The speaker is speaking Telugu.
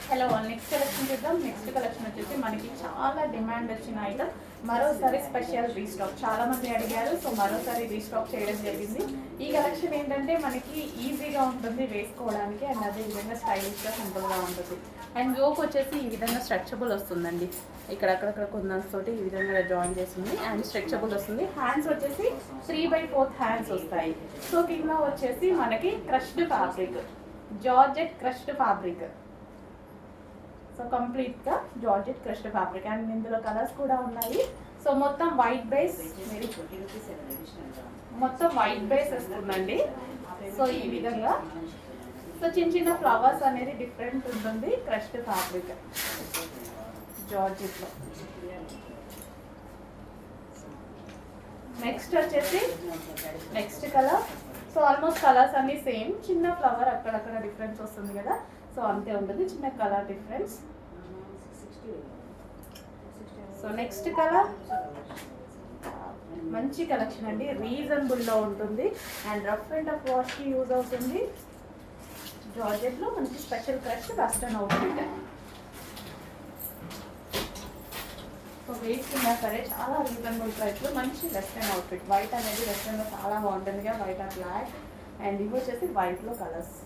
హలో, నెక్స్ట్ కలెక్షన్ చూద్దాం. నెక్స్ట్ కలెక్షన్ వచ్చేసి మనకి చాలా డిమాండ్ వచ్చిన ఐటమ్, మరోసారి స్పెషల్ రీస్టాక్. చాలా మంది అడిగారు, సో మరోసారి రీస్టాక్ చేయడం జరిగింది. ఈ కలెక్షన్ ఏంటంటే మనకి ఈజీగా ఉంటుంది వేసుకోవడానికి, అండ్ అదే విధంగా స్టైలిష్గా సింపుల్గా ఉంటుంది. అండ్ యోక్ వచ్చేసి ఈ విధంగా స్ట్రెచబుల్ వస్తుందండి. అక్కడక్కడ కొందన్స్ తోటి ఈ విధంగా జాయిన్ చేస్తుంది అండ్ స్ట్రెచబుల్ వస్తుంది. హ్యాండ్స్ వచ్చేసి 3/4 హ్యాండ్స్ వస్తాయి. సో కింద వచ్చేసి మనకి crushed fabric, georgette crushed fabric. So కంప్లీట్గా జార్జెట్ క్రష్డ్ ఫ్యాబ్రిక్ అండ్ ఇందులో కలర్స్ కూడా ఉన్నాయి. సో మొత్తం వైట్ బేస్, మొత్తం వైట్ బేస్ వస్తుందండి. సో ఈ విధంగా సో చిన్న ఫ్లవర్స్ అనేది డిఫరెంట్ ఉంటుంది. క్రష్డ్ ఫ్యాబ్రిక్ జార్జెట్లో. నెక్స్ట్ వచ్చేసి next colour. So almost colours అన్నీ సేమ్, చిన్న ఫ్లవర్ అక్కడక్కడ డిఫరెన్స్ వస్తుంది కదా, సో అంతే ఉంటుంది, చిన్న colour difference. So next colour మంచి కలెక్షన్ అండి, రీజనబుల్లో ఉంటుంది and rough and tough వాష్కి use అవుతుంది. జార్జెట్లో మంచి special crush western outfit. So వేసుకున్నా సరే చాలా రీజనబుల్ ప్రైస్లో మంచి వెస్టర్న్ అవుట్ఫిట్. వైట్ అనేది వెస్టర్న్లో చాలా బాగుంటుందిగా, వైట్ ఆర్ బ్లాక్ అండ్ ఇవి వచ్చేసి వైట్లో కలర్స్.